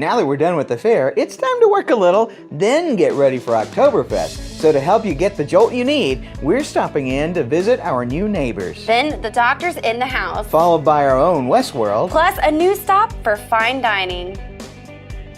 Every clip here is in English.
Now that we're done with the fair, it's time to work a little, then get ready for Oktoberfest. So to help you get the jolt you need, we're stopping in to visit our new neighbors. Then the doctor's in the house. Followed by our own Westworld. Plus a new stop for fine dining.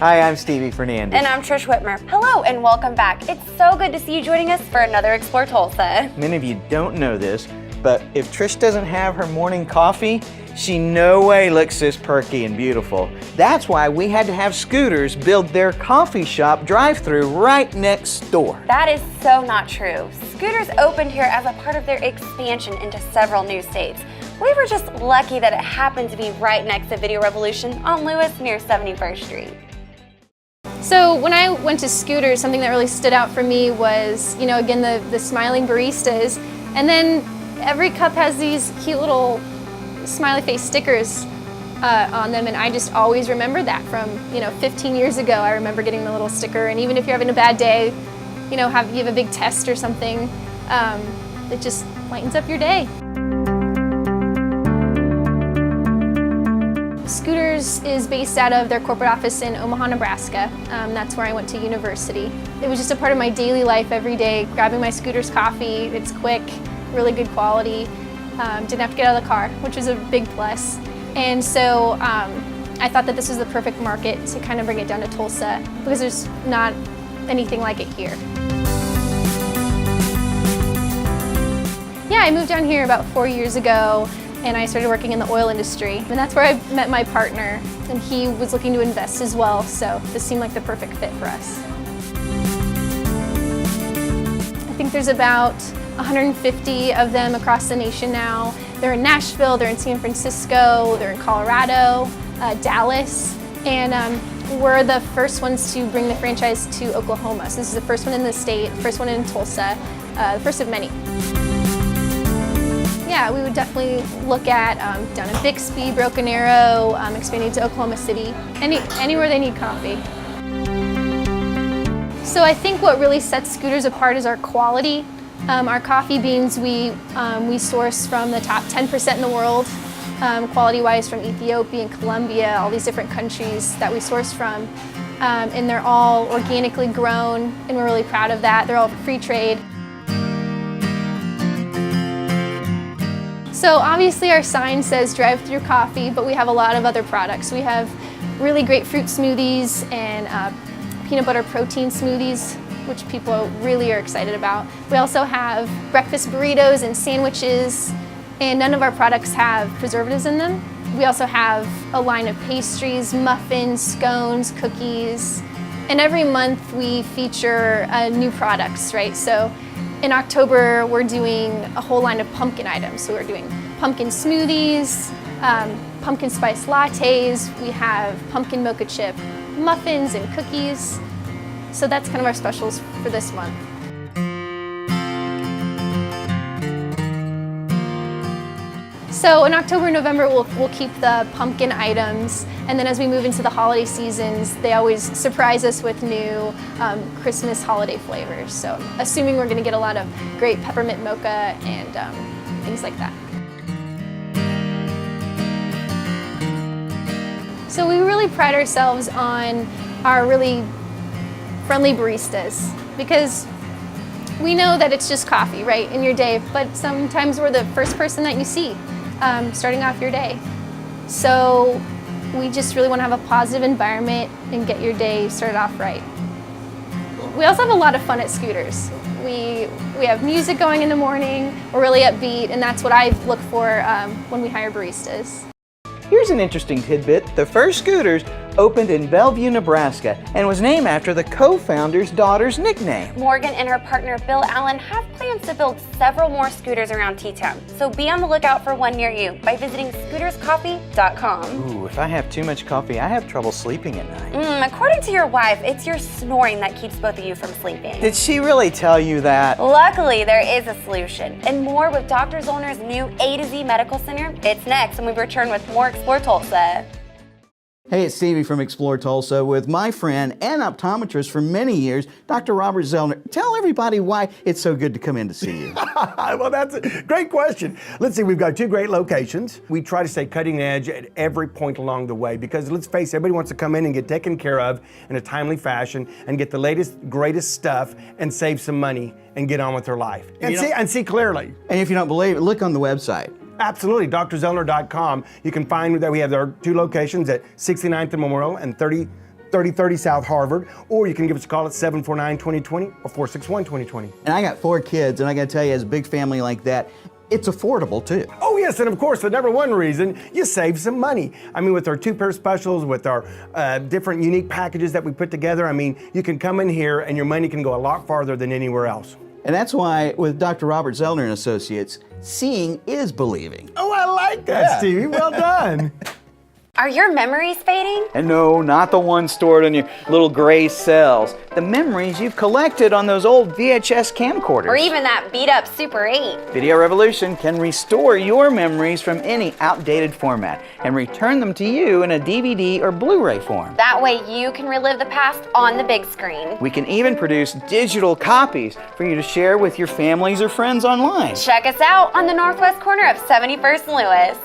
Hi, I'm Stevie Fernandez. And I'm Trish Whitmer. Hello and welcome back. It's so good to see you joining us for another Explore Tulsa. Many of you don't know this, but if Trish doesn't have her morning coffee, she no way looks this perky and beautiful. That's why we had to have Scooters build their coffee shop drive-thru right next door. That is so not true. Scooters opened here as a part of their expansion into several new states. We were just lucky that it happened to be right next to Video Revolution on Lewis near 71st Street. So when I went to Scooters, something that really stood out for me was, again, the smiling baristas. And then every cup has these cute little smiley face stickers on them, and I just always remember that from 15 years ago. I remember getting the little sticker, and even if you're having a bad day, you have a big test or something, it just lightens up your day. Scooters is based out of their corporate office in Omaha, Nebraska. That's where I went to university. It was just a part of my daily life every day, grabbing my Scooters coffee. It's quick, really good quality. Didn't have to get out of the car, which was a big plus. And so I thought that this was the perfect market to kind of bring it down to Tulsa because there's not anything like it here. Yeah, I moved down here about 4 years ago and I started working in the oil industry. And that's where I met my partner, and he was looking to invest as well, so this seemed like the perfect fit for us. I think there's about 150 of them across the nation now. They're in Nashville, they're in San Francisco, they're in Colorado, Dallas, and we're the first ones to bring the franchise to Oklahoma. So this is the first one in the state, first one in Tulsa, the first of many. Yeah, we would definitely look at down in Bixby, Broken Arrow, expanding to Oklahoma City, anywhere they need coffee. So I think what really sets Scooters apart is our quality. Our coffee beans we source from the top 10% in the world, quality-wise, from Ethiopia and Colombia, all these different countries that we source from. And they're all organically grown, and we're really proud of that. They're all free trade. So obviously our sign says drive-through coffee, but we have a lot of other products. We have really great fruit smoothies and peanut butter protein smoothies, which people really are excited about. We also have breakfast burritos and sandwiches, and none of our products have preservatives in them. We also have a line of pastries, muffins, scones, cookies, and every month we feature new products, right? So in October, we're doing a whole line of pumpkin items. So we're doing pumpkin smoothies, pumpkin spice lattes, we have pumpkin mocha chip muffins and cookies. So that's kind of our specials for this month. So in October and November, we'll keep the pumpkin items, and then as we move into the holiday seasons, they always surprise us with new Christmas holiday flavors. So I'm assuming we're going to get a lot of great peppermint mocha and things like that. So we really pride ourselves on our really friendly baristas, because we know that it's just coffee, right, in your day, but sometimes we're the first person that you see starting off your day. So we just really want to have a positive environment and get your day started off right. We also have a lot of fun at Scooters. We have music going in the morning, we're really upbeat, and that's what I look for when we hire baristas. Here's an interesting tidbit. The first Scooters opened in Bellevue, Nebraska, and was named after the co-founder's daughter's nickname. Morgan and her partner Bill Allen have plans to build several more Scooters around T-Town, so be on the lookout for one near you by visiting scooterscoffee.com. Ooh, if I have too much coffee, I have trouble sleeping at night. According to your wife, it's your snoring that keeps both of you from sleeping. Did she really tell you that? Luckily, there is a solution, and more with Dr. Zollner's new A to Z Medical Center. It's next when we return with more Explore Tulsa. Hey, it's Stevie from Explore Tulsa with my friend and optometrist for many years, Dr. Robert Zellner. Tell everybody why it's so good to come in to see you. Well, that's a great question. Let's see, we've got 2 great locations. We try to stay cutting edge at every point along the way because let's face it, everybody wants to come in and get taken care of in a timely fashion and get the latest, greatest stuff and save some money and get on with their life and see clearly. And if you don't believe it, look on the website. Absolutely, drzellner.com. You can find that we have our 2 locations at 69th and Memorial and 3030 South Harvard, or you can give us a call at 749-2020 or 461-2020. And I got 4 kids, and I gotta tell you, as a big family like that, it's affordable too. Oh yes, and of course, the number 1 reason, you save some money. I mean, with our 2-pair specials, with our different unique packages that we put together, I mean, you can come in here and your money can go a lot farther than anywhere else. And that's why with Dr. Robert Zellner and Associates, seeing is believing. Oh, I like that, Stevie. Well done. Are your memories fading? And no, not the ones stored in your little gray cells. The memories you've collected on those old VHS camcorders. Or even that beat up Super 8? Video Revolution can restore your memories from any outdated format and return them to you in a DVD or Blu-ray form. That way you can relive the past on the big screen. We can even produce digital copies for you to share with your families or friends online. Check us out on the northwest corner of 71st and Lewis.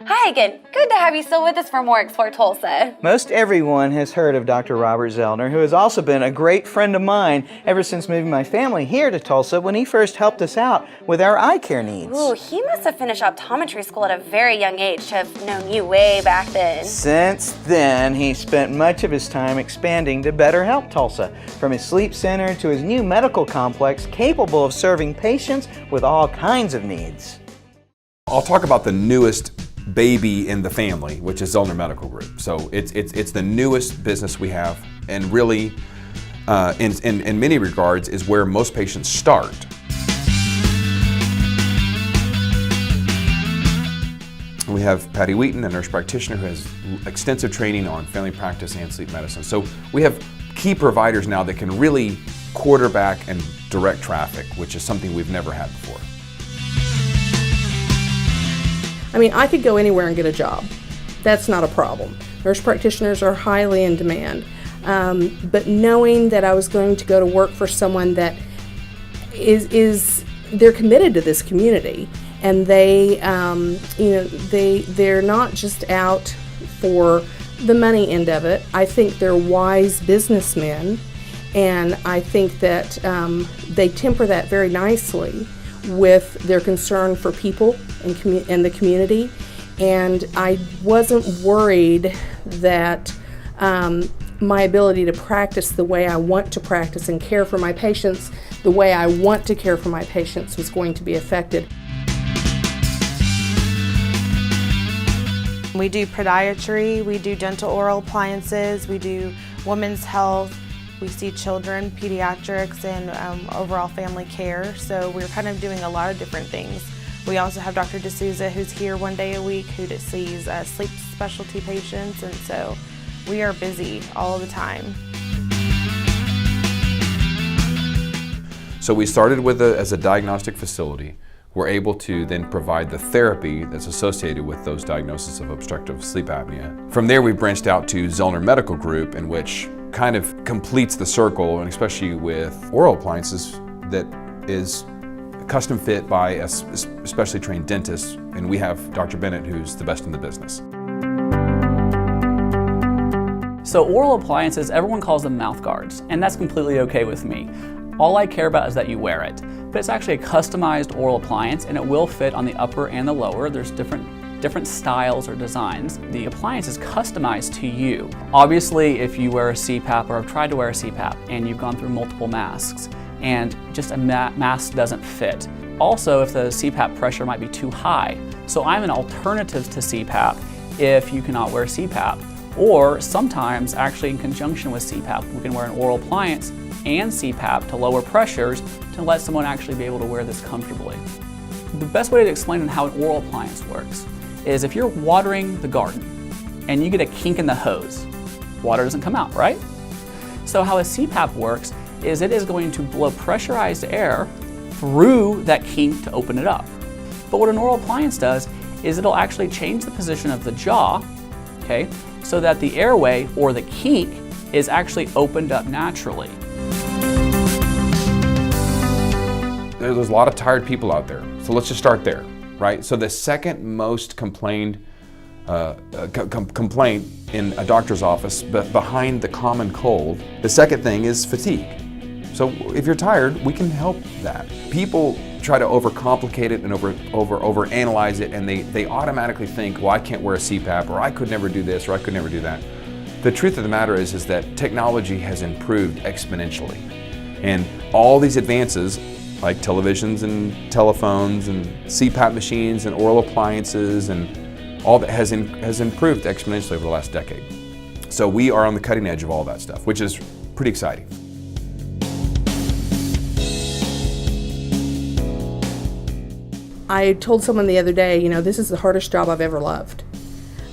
Hi again. Good to have you still with us for more Explore Tulsa. Most everyone has heard of Dr. Robert Zellner, who has also been a great friend of mine ever since moving my family here to Tulsa when he first helped us out with our eye care needs. Ooh, he must have finished optometry school at a very young age to have known you way back then. Since then, he spent much of his time expanding to better help Tulsa, from his sleep center to his new medical complex capable of serving patients with all kinds of needs. I'll talk about the newest baby in the family, which is Zellner Medical Group. So it's the newest business we have, and really, in many regards, is where most patients start. We have Patty Wheaton, a nurse practitioner who has extensive training on family practice and sleep medicine. So we have key providers now that can really quarterback and direct traffic, which is something we've never had before. I mean, I could go anywhere and get a job. That's not a problem. Nurse practitioners are highly in demand. But knowing that I was going to go to work for someone that they're committed to this community, and they're not just out for the money end of it. I think they're wise businessmen, and I think that they temper that very nicely with their concern for people and the community. And I wasn't worried that my ability to practice the way I want to practice and care for my patients the way I want to care for my patients was going to be affected. We do podiatry, we do dental oral appliances, we do women's health, we see children, pediatrics, and overall family care. So we're kind of doing a lot of different things. We also have Dr.Z who's here 1 day a week who sees sleep specialty patients, and so we are busy all the time. So we started with as a diagnostic facility. We're able to then provide the therapy that's associated with those diagnoses of obstructive sleep apnea. From there, we branched out to Zellner Medical Group, in which kind of completes the circle, and especially with oral appliances that is custom fit by a specially trained dentist, and we have Dr. Bennett, who's the best in the business. So oral appliances, everyone calls them mouth guards, and that's completely okay with me. All I care about is that you wear it. But it's actually a customized oral appliance, and it will fit on the upper and the lower. There's different styles or designs. The appliance is customized to you. Obviously, if you wear a CPAP or have tried to wear a CPAP and you've gone through multiple masks and just a mask doesn't fit. Also, if the CPAP pressure might be too high. So I'm an alternative to CPAP if you cannot wear CPAP. Or sometimes, actually in conjunction with CPAP, we can wear an oral appliance and CPAP to lower pressures to let someone actually be able to wear this comfortably. The best way to explain how an oral appliance works is if you're watering the garden and you get a kink in the hose, water doesn't come out, right? So how a CPAP works is it is going to blow pressurized air through that kink to open it up. But what an oral appliance does is it'll actually change the position of the jaw, okay, so that the airway or the kink is actually opened up naturally. There's a lot of tired people out there, so let's just start there, right? So the second most complaint in a doctor's office, but behind the common cold, the second thing is fatigue. So if you're tired, we can help that. People try to overcomplicate it and overanalyze it, and they automatically think, well, I can't wear a CPAP, or I could never do this, or I could never do that. The truth of the matter is that technology has improved exponentially. And all these advances, like televisions and telephones and CPAP machines and oral appliances and all that has improved exponentially over the last decade. So we are on the cutting edge of all that stuff, which is pretty exciting. I told someone the other day, this is the hardest job I've ever loved.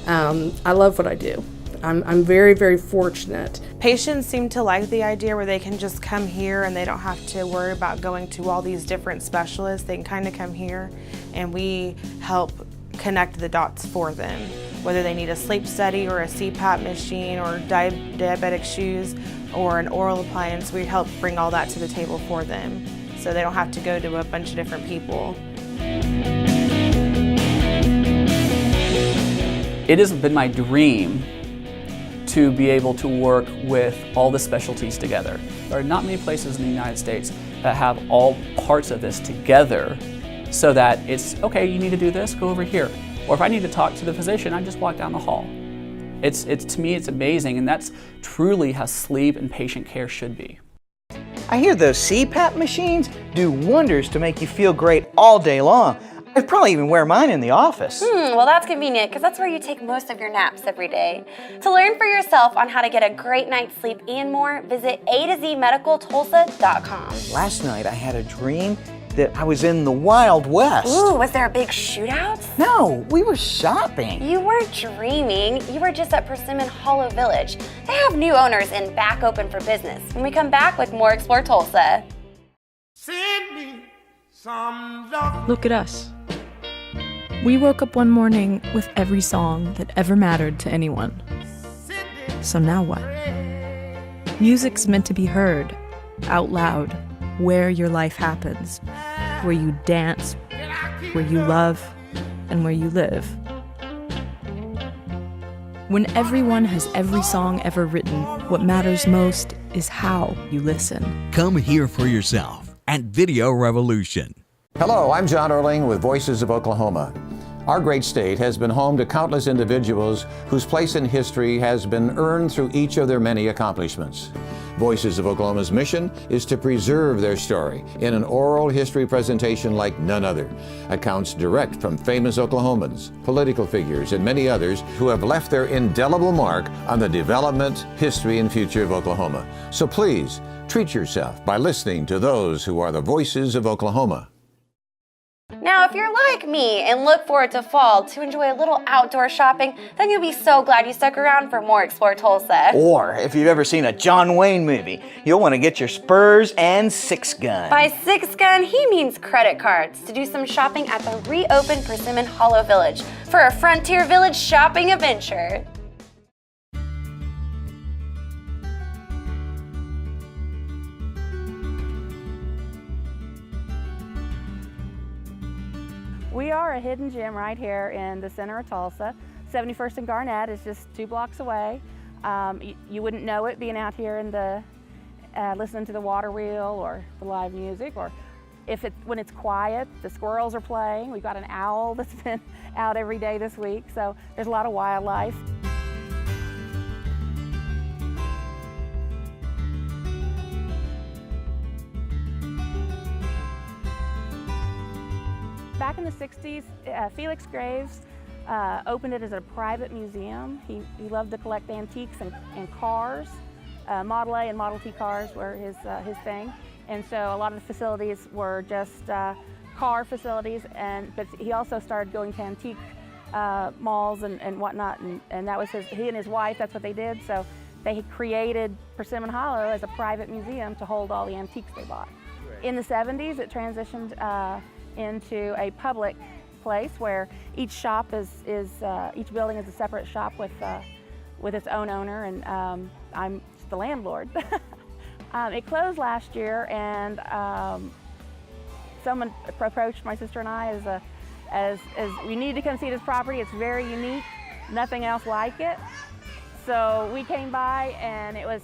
I love what I do. I'm very, very fortunate. Patients seem to like the idea where they can just come here and they don't have to worry about going to all these different specialists. They can kind of come here and we help connect the dots for them. Whether they need a sleep study or a CPAP machine or diabetic shoes or an oral appliance, we help bring all that to the table for them so they don't have to go to a bunch of different people. It has been my dream to be able to work with all the specialties together. There are not many places in the United States that have all parts of this together so that it's, okay, you need to do this, go over here. Or if I need to talk to the physician, I just walk down the hall. To me, it's amazing, and that's truly how sleep and patient care should be. I hear those CPAP machines do wonders to make you feel great all day long. I'd probably even wear mine in the office. Well, that's convenient because that's where you take most of your naps every day. To learn for yourself on how to get a great night's sleep and more, visit A2ZMedicalTulsa.com. Last night I had a dream that I was in the Wild West. Ooh, was there a big shootout? No, we were shopping. You were dreaming. You were just at Persimmon Hollow Village. They have new owners and back open for business. When we come back with more Explore Tulsa. Send me some love. Look at us. We woke up one morning with every song that ever mattered to anyone. So now what? Music's meant to be heard, out loud, where your life happens, where you dance, where you love, and where you live. When everyone has every song ever written, what matters most is how you listen. Come hear for yourself at Video Revolution. Hello, I'm John Erling with Voices of Oklahoma. Our great state has been home to countless individuals whose place in history has been earned through each of their many accomplishments. Voices of Oklahoma's mission is to preserve their story in an oral history presentation like none other. Accounts direct from famous Oklahomans, political figures, and many others who have left their indelible mark on the development, history, and future of Oklahoma. So please, treat yourself by listening to those who are the voices of Oklahoma. Now, if you're like me and look forward to fall to enjoy a little outdoor shopping, then you'll be so glad you stuck around for more Explore Tulsa. Or if you've ever seen a John Wayne movie, you'll want to get your Spurs and 6-gun. By 6-gun, he means credit cards to do some shopping at the reopened Persimmon Hollow Village for a Frontier Village shopping adventure. We are a hidden gem right here in the center of Tulsa. 71st and Garnett is just 2 blocks away. You wouldn't know it being out here in the listening to the water wheel or the live music, or when it's quiet, the squirrels are playing. We've got an owl that's been out every day this week, so there's a lot of wildlife. Back in the 60s, Felix Graves opened it as a private museum. He loved to collect antiques and cars. Model A and Model T cars were his thing. And so a lot of the facilities were just car facilities, but he also started going to antique malls and whatnot, and that was he and his wife, that's what they did. So they created Persimmon Hollow as a private museum to hold all the antiques they bought. In the 70s, it transitioned into a public place where each shop each building is a separate shop with its own owner, and I'm the landlord. It closed last year, and someone approached my sister and I as we need to come see this property. It's very unique, nothing else like it. So we came by, and it was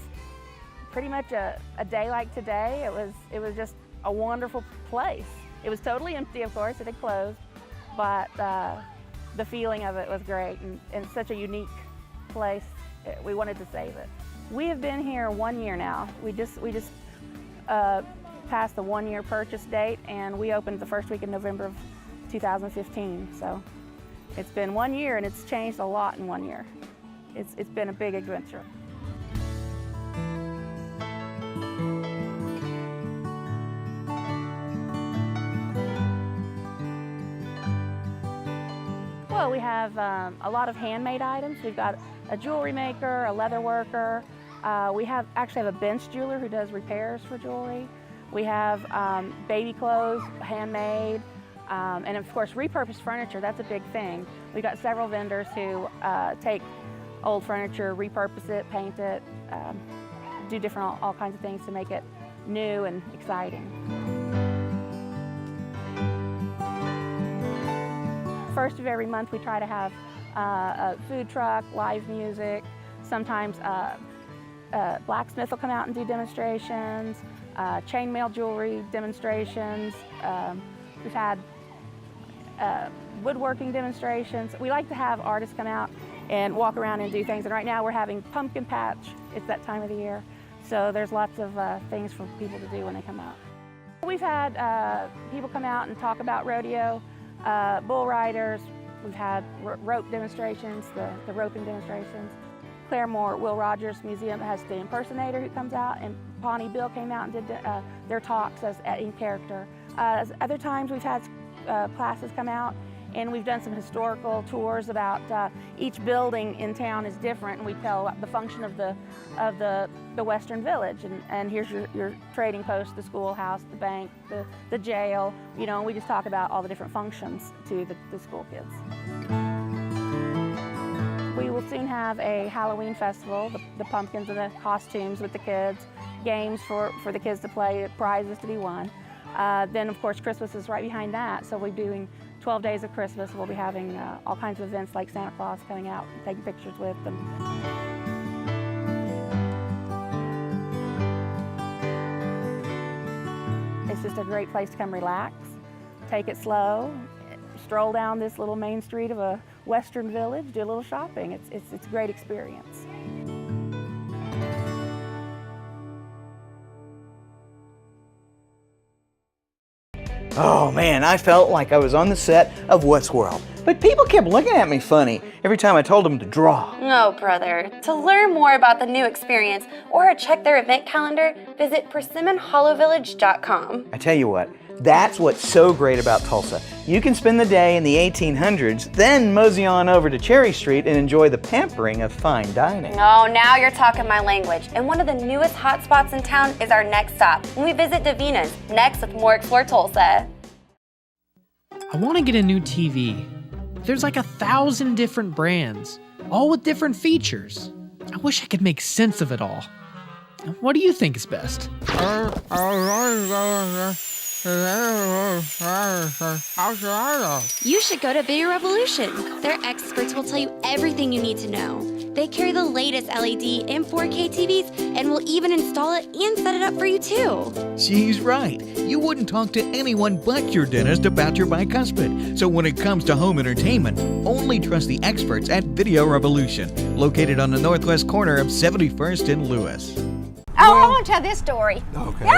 pretty much a day like today. It was just a wonderful place. It was totally empty, of course, it had closed, but the feeling of it was great, and such a unique place. We wanted to save it. We have been here 1 year now. We just passed the 1 year purchase date, and we opened the first week in November of 2015. So it's been 1 year, and it's changed a lot in 1 year. It's been a big adventure. Well, we have a lot of handmade items. We've got a jewelry maker, a leather worker. We actually have a bench jeweler who does repairs for jewelry. We have baby clothes, handmade, and of course repurposed furniture. That's a big thing. We've got several vendors who take old furniture, repurpose it, paint it, do all kinds of things to make it new and exciting. First of every month we try to have a food truck, live music. Sometimes blacksmith will come out and do demonstrations, chainmail jewelry demonstrations. We've had woodworking demonstrations. We like to have artists come out and walk around and do things. And right now we're having pumpkin patch. It's that time of the year. So there's lots of things for people to do when they come out. We've had people come out and talk about rodeo, bull riders. We've had rope demonstrations, the roping demonstrations. Claremore Will Rogers Museum has the impersonator who comes out, and Pawnee Bill came out and did their talks in character. Other times we've had classes come out, and we've done some historical tours about each building in town is different, and we tell the function of the Western Village. And here's your trading post, the schoolhouse, the bank, the jail. You know, we just talk about all the different functions to the school kids. We will soon have a Halloween festival, the pumpkins and the costumes with the kids, games for the kids to play, prizes to be won. Then of course Christmas is right behind that, so we're doing 12 days of Christmas. We'll be having all kinds of events like Santa Claus coming out and taking pictures with them. It's just a great place to come relax, take it slow, stroll down this little main street of a Western village, do a little shopping. It's a great experience. Oh man, I felt like I was on the set of What's World. But people kept looking at me funny every time I told them to draw. No, brother. To learn more about the new experience or check their event calendar, visit PersimmonHollowVillage.com. I tell you what, that's what's so great about Tulsa. You can spend the day in the 1800s, then mosey on over to Cherry Street and enjoy the pampering of fine dining. Oh, now you're talking my language. And one of the newest hotspots in town is our next stop when we visit Davina's, next with more Explore Tulsa. I want to get a new TV. There's like 1,000 different brands, all with different features. I wish I could make sense of it all. What do you think is best? You should go to Video Revolution. Their experts will tell you everything you need to know. They carry the latest LED and 4K TVs and will even install it and set it up for you too. She's right. You wouldn't talk to anyone but your dentist about your bicuspid. So when it comes to home entertainment, only trust the experts at Video Revolution, located on the northwest corner of 71st and Lewis. Oh, I want to tell this story. Okay.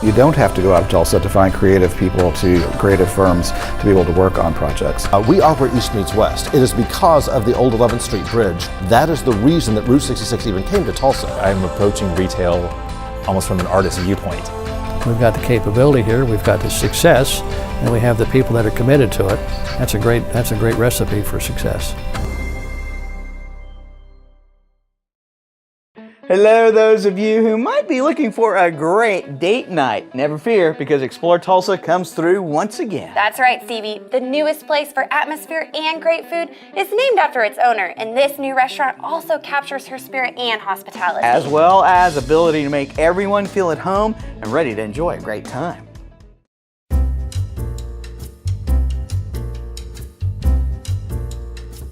You don't have to go out of Tulsa to find creative firms to be able to work on projects. We are where East meets West. It is because of the old 11th Street Bridge. That is the reason that Route 66 even came to Tulsa. I'm approaching retail almost from an artist's viewpoint. We've got the capability here, we've got the success, and we have the people that are committed to it. That's a great recipe for success. Hello, those of you who might be looking for a great date night. Never fear, because Explore Tulsa comes through once again. That's right, Stevie. The newest place for atmosphere and great food is named after its owner, and this new restaurant also captures her spirit and hospitality. As well as ability to make everyone feel at home and ready to enjoy a great time.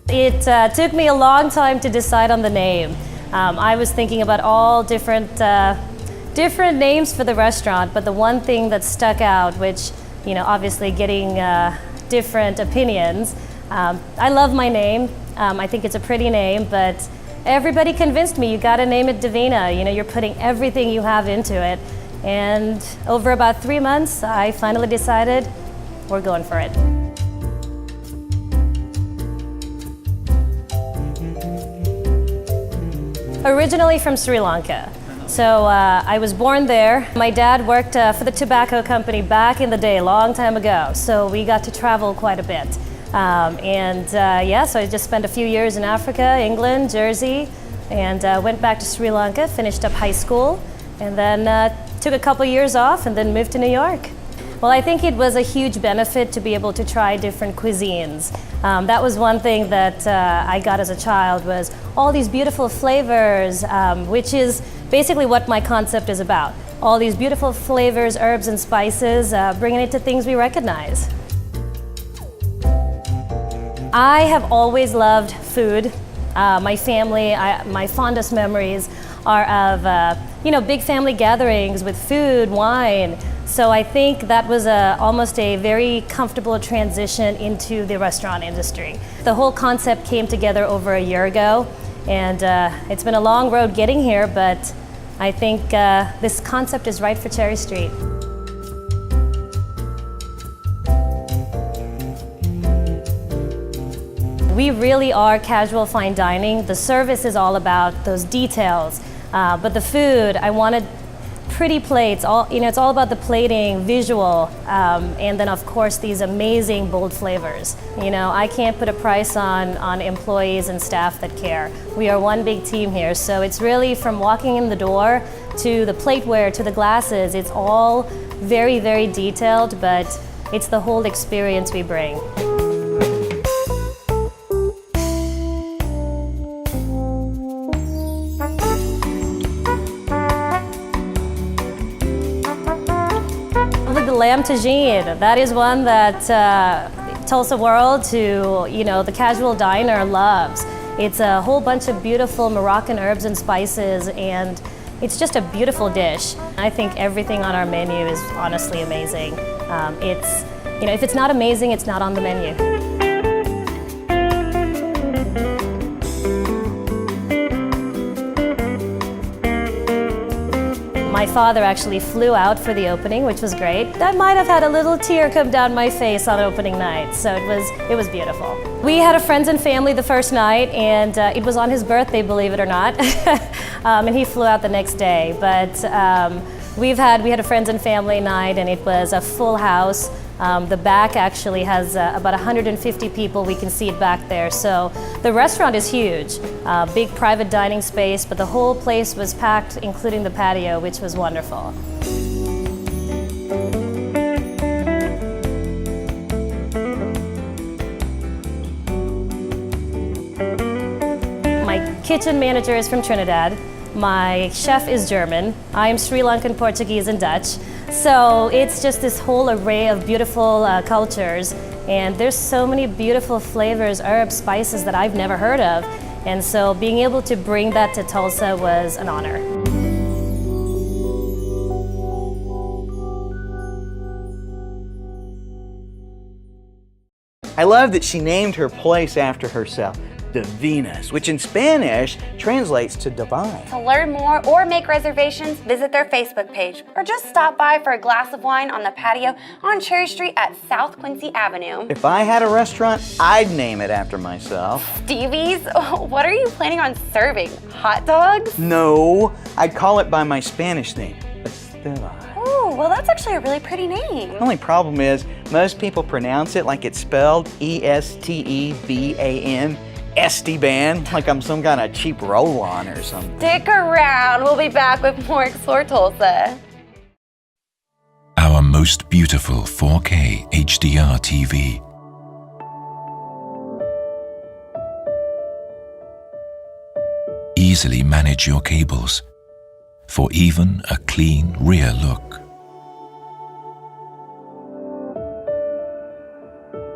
It took me a long time to decide on the name. I was thinking about all different names for the restaurant, but the one thing that stuck out, which, you know, obviously getting different opinions, I love my name. I think it's a pretty name, but everybody convinced me you gotta name it Divina. You know, you're putting everything you have into it. And over about 3 months, I finally decided we're going for it. Originally from Sri Lanka. So I was born there. My dad worked for the tobacco company back in the day, a long time ago. So we got to travel quite a bit. So I just spent a few years in Africa, England, Jersey, and went back to Sri Lanka, finished up high school, and then took a couple years off and then moved to New York. Well, I think it was a huge benefit to be able to try different cuisines. That was one thing that I got as a child, was all these beautiful flavors, which is basically what my concept is about. All these beautiful flavors, herbs and spices, bringing it to things we recognize. I have always loved food. My family, my fondest memories are of big family gatherings with food, wine. So I think that was almost a very comfortable transition into the restaurant industry. The whole concept came together over a year ago, and it's been a long road getting here, but I think this concept is right for Cherry Street. We really are casual fine dining. The service is all about those details, but the food, I wanted pretty plates. It's all about the plating, visual, and then of course these amazing bold flavors. I can't put a price on employees and staff that care. We are one big team here, so it's really from walking in the door to the plateware to the glasses. It's all very, very detailed, but it's the whole experience we bring. Lamb tagine, that is one that Tulsa World the casual diner loves. It's a whole bunch of beautiful Moroccan herbs and spices, and it's just a beautiful dish. I think everything on our menu is honestly amazing. If it's not amazing, it's not on the menu. My father actually flew out for the opening, which was great. I might have had a little tear come down my face on opening night, so it was beautiful. We had a friends and family the first night, and it was on his birthday, believe it or not, and he flew out the next day. But we had a friends and family night, and it was a full house. The back actually has about 150 people we can seat back there. So the restaurant is huge, big private dining space, but the whole place was packed, including the patio, which was wonderful. My kitchen manager is from Trinidad. My chef is German. I am Sri Lankan, Portuguese, and Dutch. So it's just this whole array of beautiful cultures, and there's so many beautiful flavors, herbs, spices that I've never heard of. And so being able to bring that to Tulsa was an honor. I love that she named her place after herself, Divinas, which in Spanish translates to divine. To learn more or make reservations, visit their Facebook page or just stop by for a glass of wine on the patio on Cherry Street at South Quincy Avenue. If I had a restaurant, I'd name it after myself. Stevie's? What are you planning on serving? Hot dogs? No, I'd call it by my Spanish name, Estela. Oh, well, that's actually a really pretty name. The only problem is most people pronounce it like it's spelled E-S-T-E-V-A-N. SD band like I'm some kind of cheap roll-on or something. Stick around. We'll be back with more Explore Tulsa. Our most beautiful 4K HDR TV. Easily manage your cables for even a clean rear look.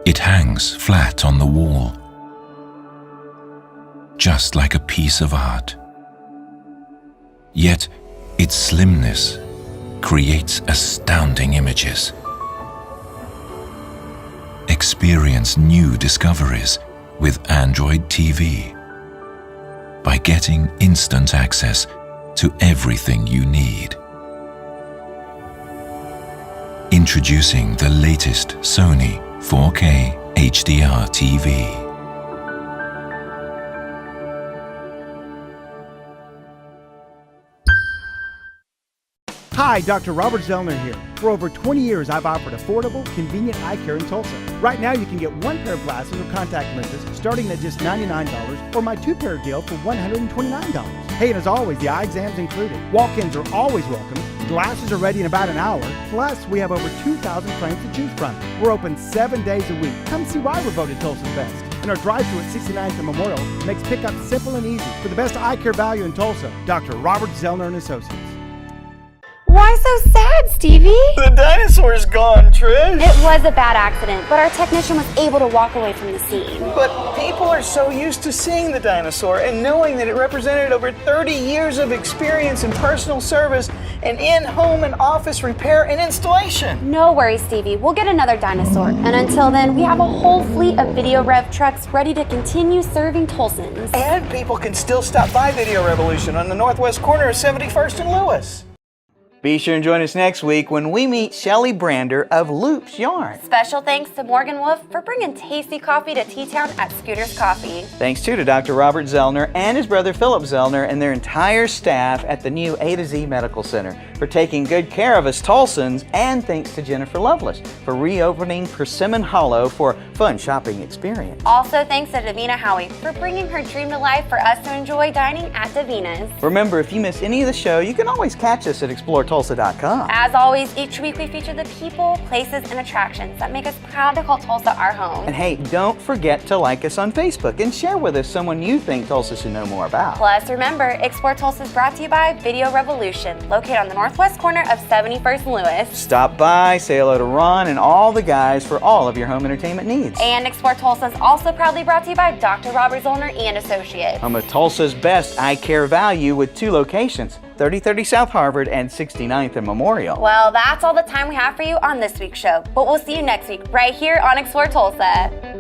It hangs flat on the wall, just like a piece of art. Yet its slimness creates astounding images. Experience new discoveries with Android TV by getting instant access to everything you need. Introducing the latest Sony 4K HDR TV. Hi, Dr. Robert Zellner here. For over 20 years, I've offered affordable, convenient eye care in Tulsa. Right now, you can get one pair of glasses or contact lenses starting at just $99 or my two-pair deal for $129. Hey, and as always, the eye exam's included. Walk-ins are always welcome. Glasses are ready in about an hour. Plus, we have over 2,000 frames to choose from. We're open 7 days a week. Come see why we're voted Tulsa's best. And our drive-thru at 69th and Memorial makes pickup simple and easy. For the best eye care value in Tulsa, Dr. Robert Zellner and Associates. Why so sad, Stevie? The dinosaur's gone, Trish. It was a bad accident, but our technician was able to walk away from the scene. But people are so used to seeing the dinosaur and knowing that it represented over 30 years of experience in personal service and in-home and office repair and installation. No worries, Stevie. We'll get another dinosaur. And until then, we have a whole fleet of Video Rev trucks ready to continue serving Tulsans. And people can still stop by Video Revolution on the northwest corner of 71st and Lewis. Be sure and join us next week when we meet Shelly Brander of Loop's Yarn. Special thanks to Morgan Wolf for bringing tasty coffee to T-Town at Scooter's Coffee. Thanks too to Dr. Robert Zellner and his brother Philip Zellner and their entire staff at the new A-to-Z Medical Center for taking good care of us Tulsans, and thanks to Jennifer Lovelace for reopening Persimmon Hollow for a fun shopping experience. Also thanks to Davina Howie for bringing her dream to life for us to enjoy dining at Davina's. Remember, if you miss any of the show, you can always catch us at ExploreTulsa.com. As always, each week we feature the people, places, and attractions that make us proud to call Tulsa our home. And hey, don't forget to like us on Facebook and share with us someone you think Tulsa should know more about. Plus, remember, Explore Tulsa is brought to you by Video Revolution, located on the northwest corner of 71st and Lewis. Stop by, say hello to Ron and all the guys for all of your home entertainment needs. And Explore Tulsa is also proudly brought to you by Dr. Robert Zollner and Associates. Home of Tulsa's best eye care value with 2 locations, 3030 South Harvard and 69th and Memorial. Well, that's all the time we have for you on this week's show, but we'll see you next week right here on Explore Tulsa.